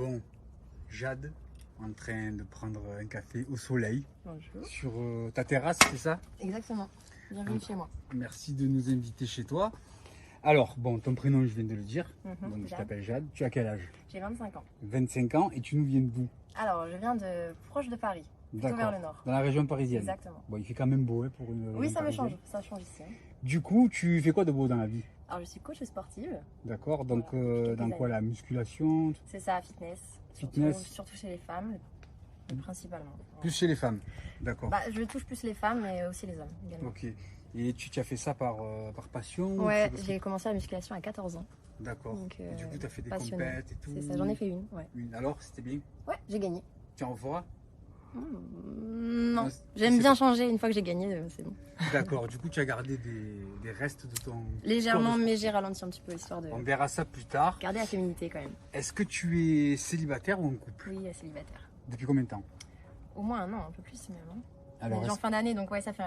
Bon, Jade, en train de prendre un café au soleil. Bonjour. Sur ta terrasse, c'est ça? Exactement. Bienvenue chez moi. Merci de nous inviter chez toi. Alors, bon, ton prénom, je viens de le dire. Donc, je Jade. t'appelle Jade. Tu as quel âge? J'ai 25 ans. 25 ans et tu nous viens d'où? Alors, je viens de proche de Paris, plutôt vers le nord. Dans la région parisienne. Exactement. Bon, il fait quand même beau hein, pour une Oui, région ça me parisienne. change. Ça change ici. Hein. Du coup, tu fais quoi de beau dans la vie? Alors, je suis coach sportive. D'accord. Donc, Voilà, dans quoi? La musculation? C'est ça, fitness. Fitness. Surtout chez les femmes, principalement. Plus chez les femmes. D'accord. Bah, je touche plus les femmes, mais aussi les hommes également. Ok. Et tu as fait ça par passion? Ouais, ou parce que- j'ai commencé la musculation à 14 ans. D'accord. Donc, Et du coup, tu as fait des passionnée. compètes et tout? C'est ça, j'en ai fait une. Ouais, Alors, c'était bien? ouais, j'ai gagné. Tu en feras? Non, Non, j'aime c'est bien pas- changer. Une fois que j'ai gagné, c'est bon. D'accord. Du coup, tu as gardé des restes de ton... Légèrement, corps de mais j'ai ralenti un petit peu histoire de sport. On verra ça plus tard. garder la féminité quand même. Est-ce que tu es célibataire ou en couple? Oui, célibataire. Depuis combien de temps? Au moins un an, un peu plus même. Hein. Alors, Déjà en fin d'année, donc ouais, ça fait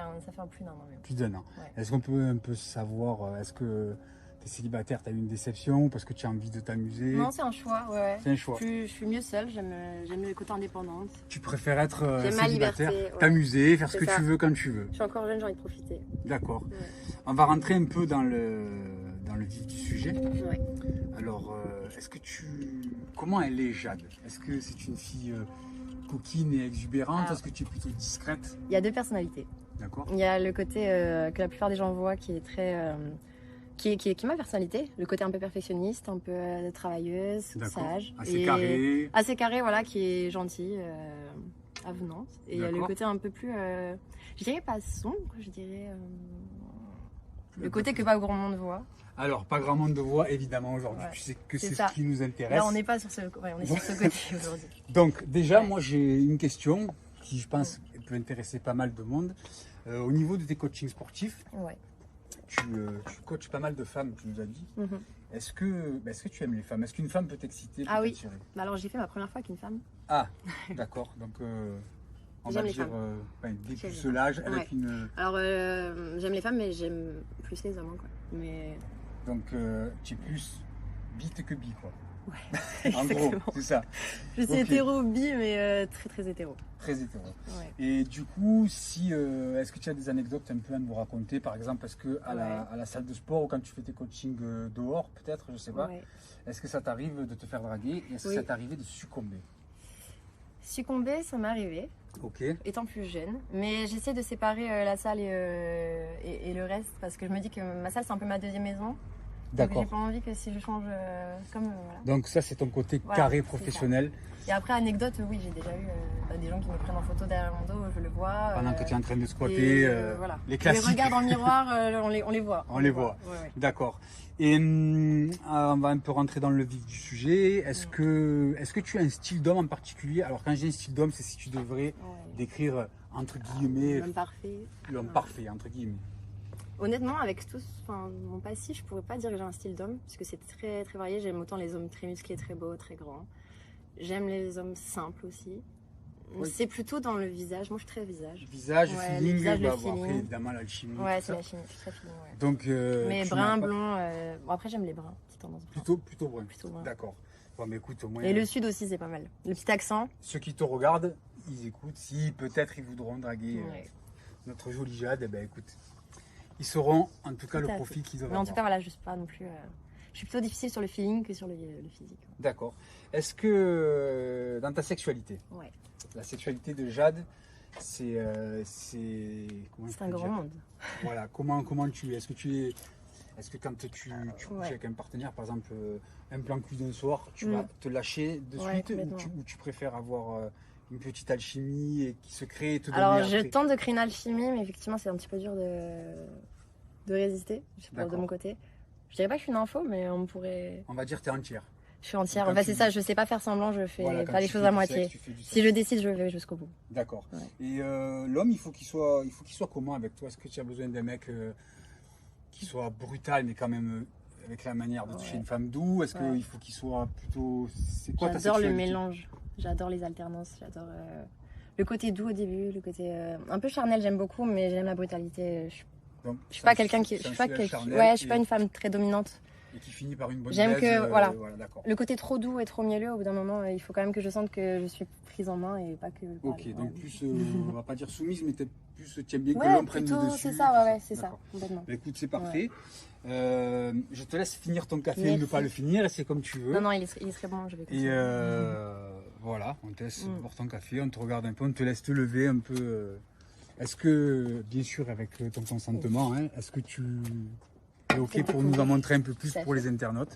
plus d'un an même. plus d'un an. Ouais. Est-ce qu'on peut un peu savoir, est-ce que tu es célibataire, tu as eu une déception ou parce que tu as envie de t'amuser? Non, c'est un choix, ouais. C'est un choix. Je suis mieux seule, j'aime le côté indépendante. Tu préfères être J'aime ma célibataire, liberté, ouais. t'amuser, faire ce C'est que ça. tu veux quand tu veux. Je suis encore jeune, j'ai envie de profiter. D'accord. Ouais. On va rentrer un peu dans le vif du sujet. Ouais. Alors, comment elle est, Jade? Est-ce que c'est une fille coquine et exubérante? Alors- Est-ce que tu es plutôt discrète? Il y a deux personnalités. D'accord. Il y a le côté que la plupart des gens voient qui est très. Qui est ma personnalité, le côté un peu perfectionniste, un peu travailleuse, D'accord. sage. Assez et carré. Assez carré, voilà, qui est gentille, avenante. Et il y a le D'accord. côté un peu plus. Je dirais pas sombre, je dirais. Le Le côté côté- que pas grand monde voit. Alors, pas grand monde de voix, évidemment, aujourd'hui. Ouais. Tu sais que C'est c'est ça. ce qui nous intéresse. Là, on n'est pas sur ce, ouais, on est sur ce côté aujourd'hui. Donc, déjà, Ouais. moi, j'ai une question qui, je pense, peut intéresser pas mal de monde. Au niveau de tes coachings sportifs, Ouais. tu coaches pas mal de femmes, tu nous as dit. Mhm. Est-ce que tu aimes les femmes? Est-ce qu'une femme peut t'exciter, peut Ah oui. t'attirer? Bah alors, j'ai fait ma première fois avec une femme. Ah, d'accord. Donc, on va J'aime les dire femmes. dépucelage avec Ouais. une... Alors, j'aime les femmes, mais j'aime plus les hommes, quoi. Mais. Donc, tu es plus bite que bi, quoi. Ouais, En gros, exactement. c'est ça. Je suis Ok. hétéro-bi, mais très très hétéro. Très hétéro. Ouais. Et du coup, est-ce que tu as des anecdotes un peu à nous raconter? Par exemple, est-ce que à la salle de sport ou quand tu fais tes coachings dehors, peut-être, je sais pas, Ouais. est-ce que ça t'arrive de te faire draguer et est-ce que Oui. ça t'est arrivé de succomber? Succomber, ça m'est arrivé, Ok. étant plus jeune. Mais j'essaie de séparer la salle et le reste parce que je me dis que ma salle, c'est un peu ma deuxième maison. Donc D'accord. j'ai pas envie que si je change voilà. Donc ça, c'est ton côté Voilà, carré c'est ça. professionnel Et après, anecdote, oui, j'ai déjà eu des gens qui me prennent en photo derrière mon dos, je le vois. pendant que tu es en train de et, squatter. voilà. Les On classiques. les regarde dans le miroir, on les voit. On les voit. Ouais, ouais. D'accord. Et on va un peu rentrer dans le vif du sujet. Est-ce que tu as un style d'homme en particulier? Alors quand j'ai un style d'homme, c'est si tu devrais Ouais. décrire entre guillemets L'homme parfait. l'homme Ouais. parfait entre guillemets. Honnêtement, avec mon passif, je pourrais pas dire que j'ai un style d'homme, parce que c'est très très varié. J'aime autant les hommes très musclés, très beaux, très grands. J'aime les hommes simples aussi. Oui. C'est plutôt dans le visage. Moi, je suis très visage. Visage, Ouais, le feeling, visage, le bon, feeling. après évidemment l'alchimie. Ouais, tout c'est ça. la chimie. Je suis très fine, ouais. Donc Mais tu brun, n'as pas- blond. Bon, après, j'aime les bruns. Petite tendance brun. plutôt brun. Plutôt brun. D'accord. Bon, mais écoute, au moins Et le sud aussi, c'est pas mal. Le petit accent. ceux qui te regardent, ils écoutent. Si peut-être ils voudront draguer Ouais. notre jolie Jade, eh ben écoute, ils sauront en tout cas Tout le à profil qu'ils doivent Mais en tout cas, avoir. voilà, je suis pas non plus. Je suis plutôt difficile sur le feeling que sur le physique. D'accord. Est-ce que dans ta sexualité, Ouais. la sexualité de Jade, c'est comment je C'est peux un grand dire monde. Voilà, comment tu es? Est-ce que quand tu couches Ouais. avec un partenaire, par exemple, un plan cul d'un soir, tu Mm. vas te lâcher de Ouais, suite complètement. ou tu préfères avoir une petite alchimie et qui se crée et te donner Alors, je après? tente de créer une alchimie, mais effectivement, c'est un petit peu dur de résister, je sais pas, de D'accord. mon côté. Je dirais pas que je suis une info, mais on pourrait. On va dire que tu es entière. Je suis entière. Quand Enfin, tu- c'est ça, je sais pas faire semblant, je fais Voilà, quand pas les tu choses fais à du moitié. sexe, tu fais du Si sexe. je décide, je vais jusqu'au bout. D'accord. Ouais. Et l'homme, il faut qu'il soit comment avec toi? Est-ce que tu as besoin d'un mec qui soit brutal, mais quand même avec la manière de toucher Ouais. une femme doux? Est-ce Ouais. qu'il faut qu'il soit plutôt... C'est quoi ta J'adore le sexualité? mélange, j'adore les alternances, j'adore le côté doux au début, le côté un peu charnel, j'aime beaucoup, mais j'aime la brutalité. Donc, Je suis pas quelqu'un qui. Je suis pas, sensuel, charnel ouais, je suis pas et- une femme très dominante. Et qui finit par une bonne J'aime baise, que, voilà. d'accord. Le côté trop doux et trop mielleux, au bout d'un moment, il faut quand même que je sente que je suis prise en main et pas que... Ok, donc plus, on va pas dire soumise, mais peut-être plus, tu aimes bien que Ouais, l'homme prenne le plutôt, dessus. c'est ça, ouais, c'est ça, D'accord. complètement. Bah, écoute, c'est parfait. Je te laisse finir ton café ou Merci. ne pas le finir, c'est comme tu veux. Non, non, il est très bon, je vais continuer. Et voilà, on te laisse boire ton café, on te regarde un peu, on te laisse te lever un peu. Est-ce que, bien sûr, avec ton consentement, hein, est-ce que tu es ok pour nous en montrer un peu plus pour les internautes?